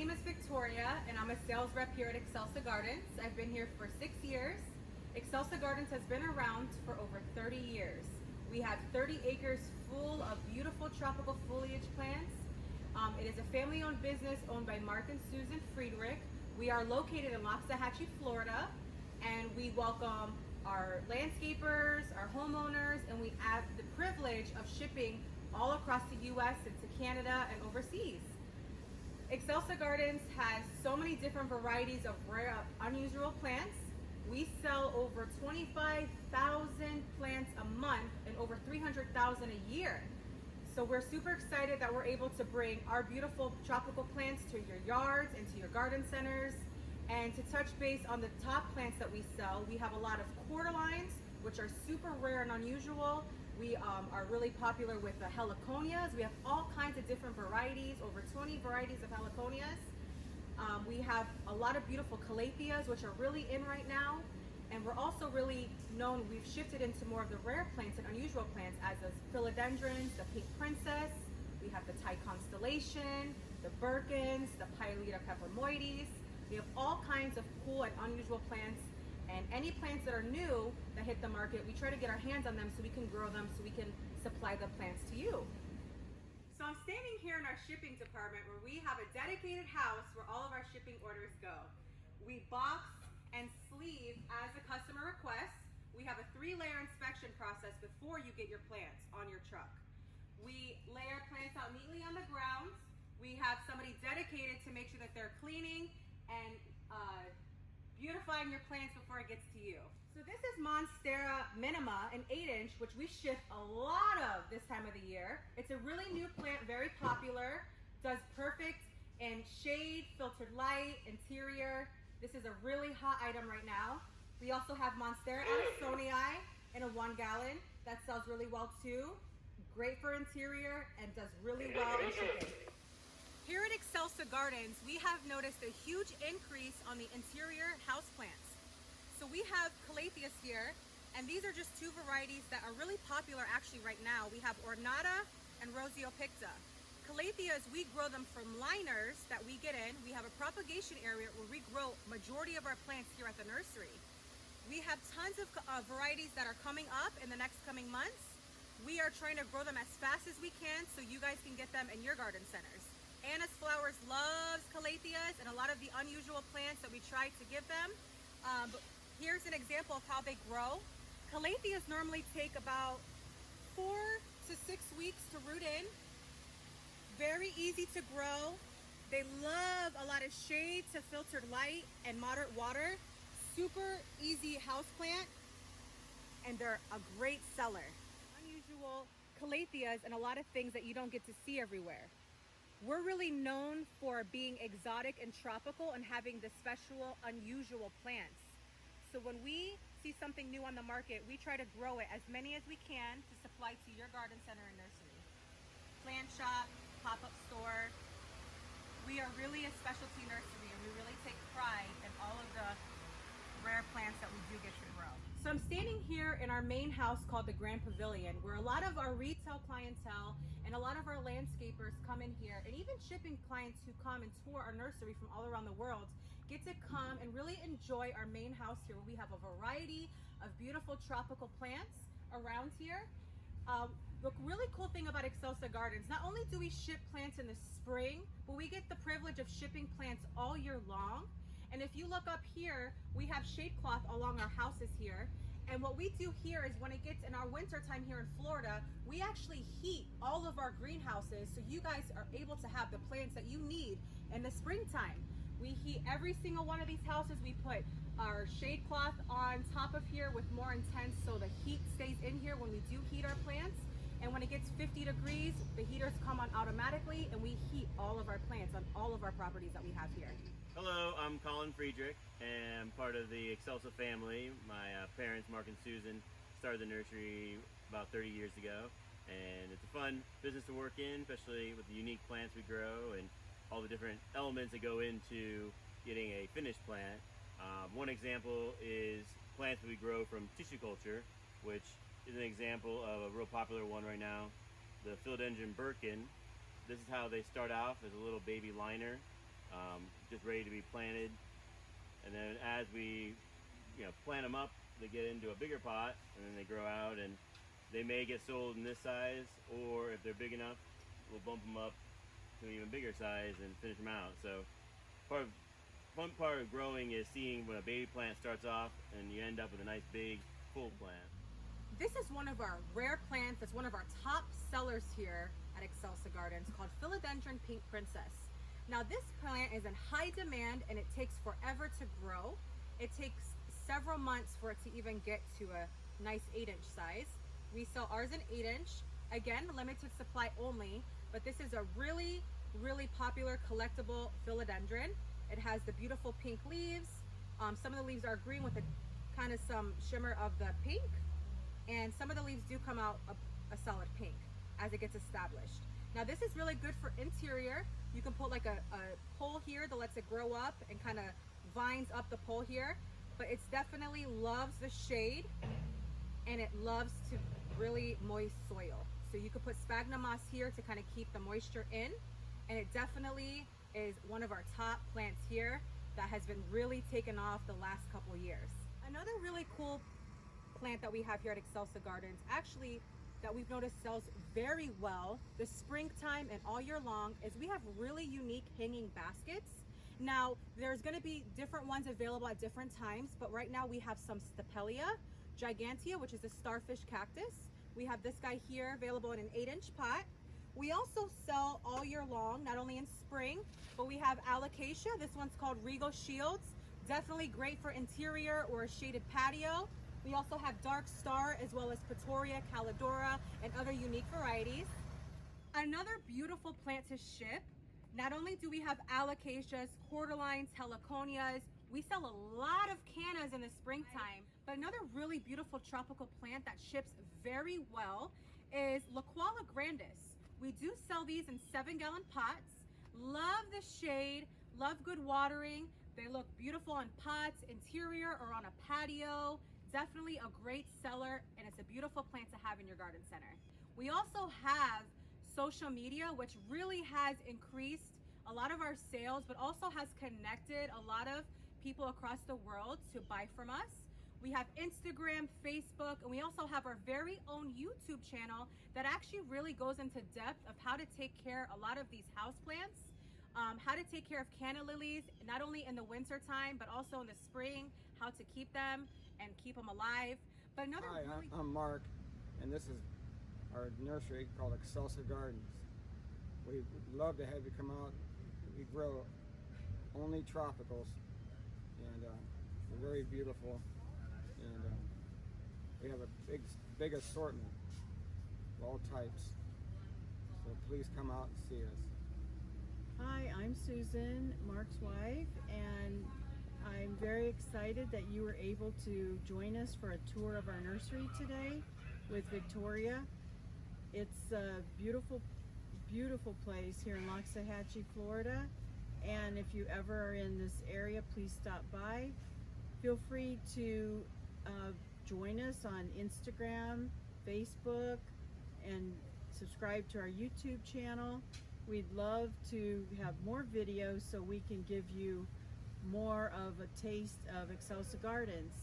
name is Victoria, and I'm a sales rep here at Excelsa Gardens. I've been here for 6 years. Excelsa Gardens has been around for over 30 years. We have 30 acres full of beautiful tropical foliage plants. It is a family-owned business owned by Mark and Susan Friedrich. We are located in Loxahatchee, Florida, and we welcome our landscapers, our homeowners, and we have the privilege of shipping all across the U.S. into Canada and overseas. Excelsa Gardens has so many different varieties of rare, unusual plants. We sell over 25,000 plants a month and over 300,000 a year. So we're super excited that we're able to bring our beautiful tropical plants to your yards and to your garden centers. And to touch base on the top plants that we sell, we have a lot of quarterlines, which are super rare and unusual. We are really popular with the heliconias. We have all kinds of different varieties, over 20 varieties of heliconias. We have a lot of beautiful Calatheas, which are really in right now. And we're also really known, we've shifted into more of the rare plants and unusual plants, as the Philodendrons, the pink princess. We have the Thai constellation, the Birkins, the Pileta pepermoides. We have all kinds of cool and unusual plants. And any plants that are new that hit the market, we try to get our hands on them so we can grow them, so we can supply the plants to you. So I'm standing here in our shipping department where we have a dedicated house where all of our shipping orders go. We box and sleeve as the customer requests. We have a 3-layer inspection process before you get your plants on your truck. We lay our plants out neatly on the ground. We have somebody dedicated to make sure that they're cleaning and beautifying your plants before it gets to you. So this is Monstera minima, an 8-inch, which we ship a lot of this time of the year. It's a really new plant, very popular, does perfect in shade, filtered light, interior. This is a really hot item right now. We also have Monstera Addisonii in a 1 gallon that sells really well too. Great for interior and does really well in shipping. Here at Excelsa Gardens, we have noticed a huge increase on the interior houseplants. So we have Calatheas here, and these are just 2 varieties that are really popular actually right now. We have Ornata and Rosiopicta. Calatheas, we grow them from liners that we get in. We have a propagation area where we grow majority of our plants here at the nursery. We have tons of varieties that are coming up in the next coming months. We are trying to grow them as fast as we can so you guys can get them in your garden centers. Anna's Flowers loves Calatheas and a lot of the unusual plants that we try to give them. But here's an example of how they grow. Calatheas normally take about 4 to 6 weeks to root in. Very easy to grow. They love a lot of shade to filtered light and moderate water. Super easy houseplant, and they're a great seller. Unusual Calatheas and a lot of things that you don't get to see everywhere. We're really known for being exotic and tropical and having the special, unusual plants. So when we see something new on the market, we try to grow it as many as we can to supply to your garden center and nursery. Plant shop, pop-up store. We are really a specialty nursery, and we really take pride in all of the rare plants that we do get to grow. So I'm standing here in our main house called the Grand Pavilion, where a lot of our retail clientele and a lot of our landscapers come in here, and even shipping clients who come and tour our nursery from all around the world get to come and really enjoy our main house here, where we have a variety of beautiful tropical plants around here. The really cool thing about Excelsa Gardens, not only do we ship plants in the spring, but we get the privilege of shipping plants all year long. And if you look up here, we have shade cloth along our houses here. And what we do here is when it gets in our winter time here in Florida, we actually heat all of our greenhouses so you guys are able to have the plants that you need in the springtime. We heat every single one of these houses. We put our shade cloth on top of here with more intense so the heat stays in here when we do heat our plants. And when it gets 50 degrees, the heaters come on automatically, and we heat all of our plants on all of our properties that we have here. Hello, I'm Colin Friedrich, and I'm part of the Excelsa family. My parents, Mark and Susan, started the nursery about 30 years ago, and it's a fun business to work in, especially with the unique plants we grow and all the different elements that go into getting a finished plant. One example is plants we grow from tissue culture, which is an example of a real popular one right now, the Philodendron Birkin. This is how they start off, as a little baby liner. just ready to be planted. And then as we plant them up, they get into a bigger pot, and then they grow out, and they may get sold in this size, or if they're big enough, we'll bump them up to an even bigger size and finish them out. So fun part of growing is seeing when a baby plant starts off and you end up with a nice big full plant. This is one of our rare plants. It's one of our top sellers here at Excelsa Gardens, called Philodendron Pink Princess. Now this plant is in high demand and it takes forever to grow. It takes several months for it to even get to a nice 8-inch size. We sell ours in 8-inch. Again, limited supply only, but this is a really, really popular collectible philodendron. It has the beautiful pink leaves. Some of the leaves are green with a kind of some shimmer of the pink, and some of the leaves do come out a solid pink as it gets established. Now this is really good for interior. You can put like a pole here that lets it grow up and kind of vines up the pole here, but it definitely loves the shade and it loves to really moist soil. So you could put sphagnum moss here to kind of keep the moisture in, and it definitely is one of our top plants here that has been really taken off the last couple years. Another really cool plant that we have here at Excelsa Gardens, actually that we've noticed sells very well the springtime and all year long, is we have really unique hanging baskets. Now there's going to be different ones available at different times, but right now we have some Thalia gigantea, which is a starfish cactus. We have this guy here available in an 8-inch pot. We also sell all year long, not only in spring, but we have alocasia. This one's called Regal Shields. Definitely great for interior or a shaded patio. We also have Dark Star, as well as Patoria, Calidora, and other unique varieties. Another beautiful plant to ship. Not only do we have alocasias, cordyline, heliconias, we sell a lot of cannas in the springtime, but another really beautiful tropical plant that ships very well is Laquala grandis. We do sell these in 7-gallon pots. Love the shade, love good watering. They look beautiful on pots, interior, or on a patio. Definitely a great seller, and it's a beautiful plant to have in your garden center. We also have social media, which really has increased a lot of our sales, but also has connected a lot of people across the world to buy from us. We have Instagram, Facebook, and we also have our very own YouTube channel that actually really goes into depth of how to take care of a lot of these houseplants, how to take care of canna lilies, not only in the winter time, but also in the spring, how to keep them and keep them alive. But another Hi, I'm Mark, and this is our nursery called Excelsa Gardens. We'd love to have you come out. We grow only tropicals, and they're very beautiful, and we have a big assortment of all types. So please come out and see us. Hi, I'm Susan, Mark's wife, and I'm very excited that you were able to join us for a tour of our nursery today with Victoria. It's a beautiful, beautiful place here in Loxahatchee, Florida, and if you ever are in this area, please stop by. Feel free to join us on Instagram, Facebook, and subscribe to our YouTube channel. We'd love to have more videos so we can give you more of a taste of Excelsa Gardens.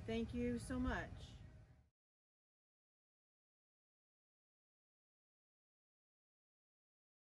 Thank you so much.